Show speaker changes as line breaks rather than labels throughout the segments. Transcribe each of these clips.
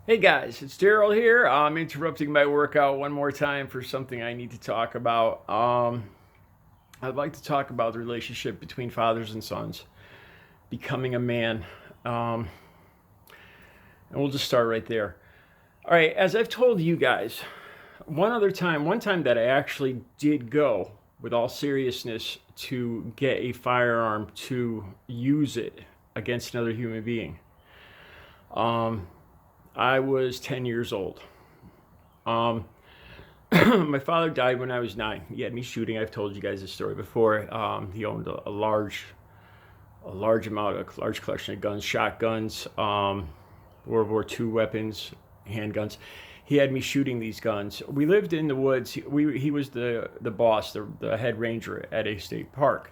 Hey guys, it's Daryl here. I'm interrupting my workout one more time for something I need to talk about. I'd like to talk about the relationship between fathers and sons, becoming a man. Um, and we'll just start right there. All right, as I've told you guys, one time that I actually did go with all seriousness to get a firearm to use it against another human being. Um, I was 10 years old. Um, My father died when I was 9. He had me shooting. I've told you guys this story before. He owned a large amount, a large collection of guns, shotguns, World War II weapons, handguns. He had me shooting these guns. We lived in the woods. He was the boss, the head ranger at a state park,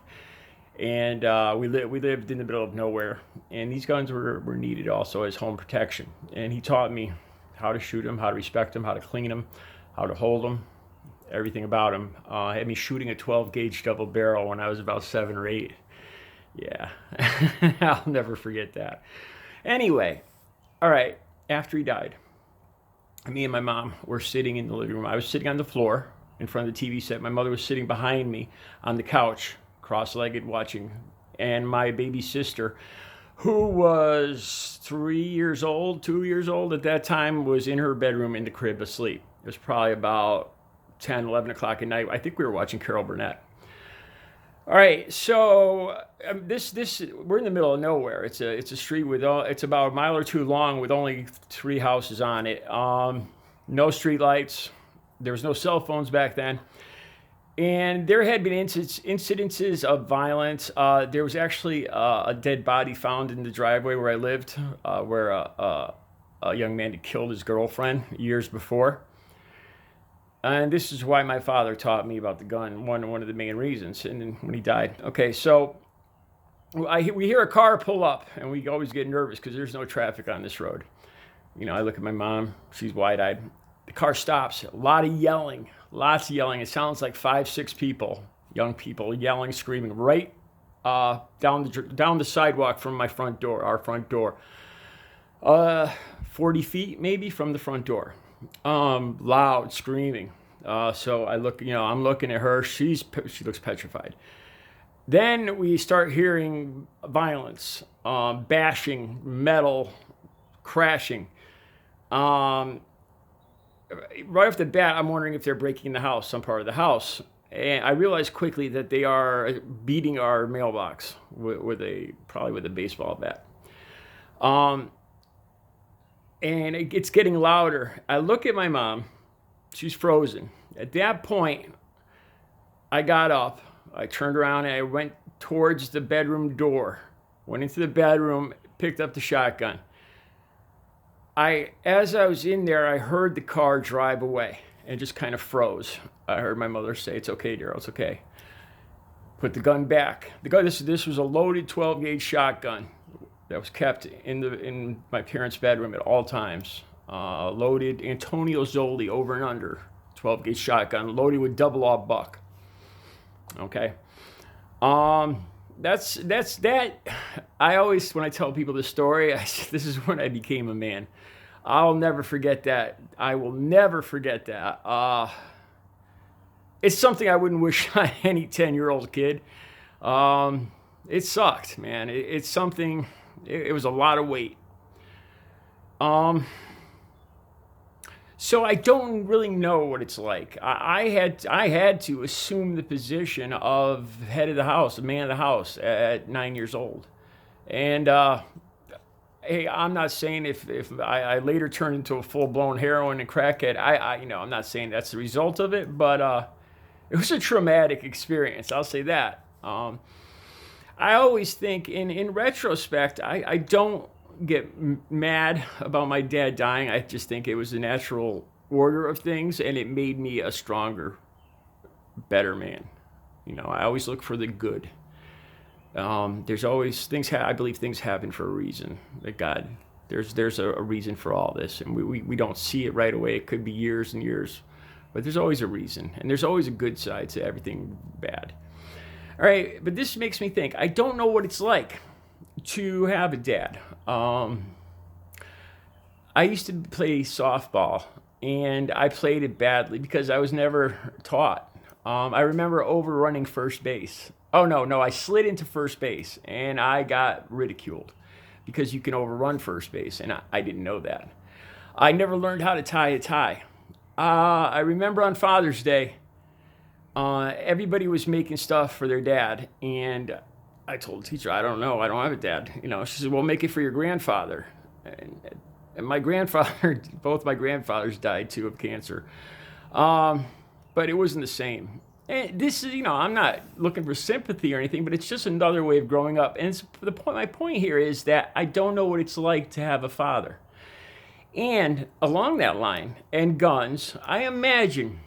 and we lived in the middle of nowhere. And these guns were needed also as home protection. And he taught me how to shoot them, how to respect them, how to clean them, how to hold them, everything about him. Had me shooting a 12 gauge double barrel when I was about 7 or 8. Yeah, I'll never forget that. Anyway, all right, after he died, me and my mom were sitting in the living room. I was sitting on the floor in front of the TV set. My mother was sitting behind me on the couch, cross legged, watching. And my baby sister, who was 3 years old, 2 years old at that time, was in her bedroom in the crib asleep. It was probably about 10, 11 o'clock at night. I think we were watching Carol Burnett. All right, so this we're in the middle of nowhere. It's a street with it's about a mile or two long with only 3 houses on it. No street lights. There was no cell phones back then, and there had been incidences of violence. There was actually a dead body found in the driveway where I lived, where a young man had killed his girlfriend years before. And this is why my father taught me about the gun. One of the main reasons. And then when he died, okay, so we hear a car pull up, and we always get nervous because there's no traffic on this road. You know, I look at my mom; she's wide-eyed. The car stops. A lot of yelling, lots of yelling. It sounds like 5, 6 people, young people, yelling, screaming, right down the sidewalk from my front door, our front door. 40 feet maybe from the front door. Loud screaming. So I look, I'm looking at her. She looks petrified. Then we start hearing violence, bashing, metal, crashing. Um, right off the bat, I'm wondering if they're breaking the house, some part of the house. And I realized quickly that they are beating our mailbox probably with a baseball bat. Um, and it's getting louder. I look at my mom. She's frozen. At that point, I got up. I turned around and I went towards the bedroom door. Went into the bedroom, picked up the shotgun. As I was in there, I heard the car drive away and just kind of froze. I heard my mother say, "It's okay, Daryl, it's okay." Put the gun back. This was a loaded 12 gauge shotgun that was kept in my parents' bedroom at all times. Loaded Antonio Zoli over and under, 12 gauge shotgun, loaded with double aught buck. Okay, that's that. I always, when I tell people this story, this is when I became a man. I'll never forget that. I will never forget that. It's something I wouldn't wish on any 10-year-old kid. It sucked, man. It's something. It was a lot of weight. Um, so I don't really know what it's like. I had to assume the position of head of the house, the man of the house, at 9 years old, and hey, I'm not saying if I later turned into a full blown heroin and crackhead, I'm not saying that's the result of it, but it was a traumatic experience. I'll say that. I always think, in retrospect, I don't get mad about my dad dying. I just think it was the natural order of things, and it made me a stronger, better man. I always look for the good. There's always things. I believe things happen for a reason. That God, there's a reason for all this, and we don't see it right away. It could be years and years, but there's always a reason, and there's always a good side to everything bad. All right, but this makes me think. I don't know what it's like to have a dad. I used to play softball, and I played it badly because I was never taught. I remember overrunning first base. Oh, no, I slid into first base, and I got ridiculed because you can overrun first base, and I didn't know that. I never learned how to tie a tie. I remember on Father's Day, everybody was making stuff for their dad, and I told the teacher, I don't know, I don't have a dad. She said, well, make it for your grandfather. And my grandfather, both my grandfathers died too of cancer. But it wasn't the same. And this is, I'm not looking for sympathy or anything, but it's just another way of growing up. And my point here is that I don't know what it's like to have a father. And along that line, and guns, I imagine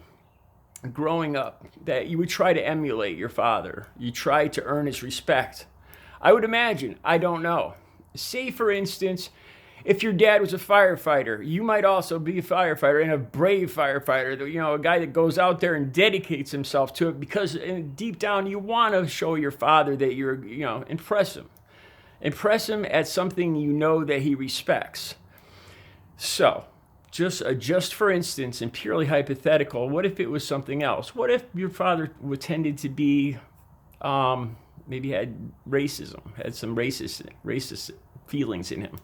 growing up that you would try to emulate your father. You try to earn his respect. I would imagine, I don't know. Say, for instance, if your dad was a firefighter, you might also be a firefighter, and a brave firefighter, a guy that goes out there and dedicates himself to it because deep down you want to show your father that you're, impress him. Impress him at something that he respects. So, just for instance, and purely hypothetical, what if it was something else? What if your father tended to be, maybe had racism, had some racist feelings in him?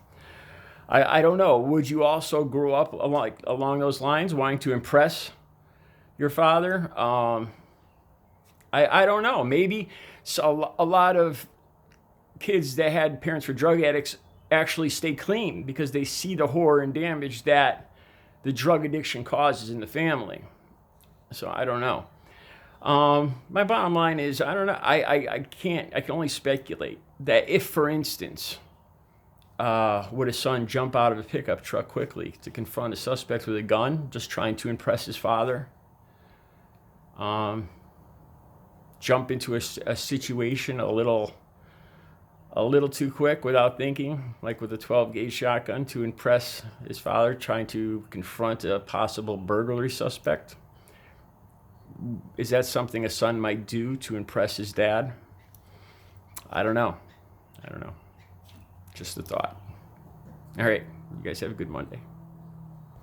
I don't know. Would you also grow up along those lines, wanting to impress your father? I don't know. Maybe a lot of kids that had parents who were drug addicts actually stay clean because they see the horror and damage that the drug addiction causes in the family. So I don't know. My bottom line is, I don't know. I can only speculate that if, for instance, would a son jump out of a pickup truck quickly to confront a suspect with a gun, just trying to impress his father? Jump into a situation a little too quick without thinking, like with a 12-gauge shotgun to impress his father, trying to confront a possible burglary suspect? Is that something a son might do to impress his dad? I don't know. Just a thought. All right. You guys have a good Monday.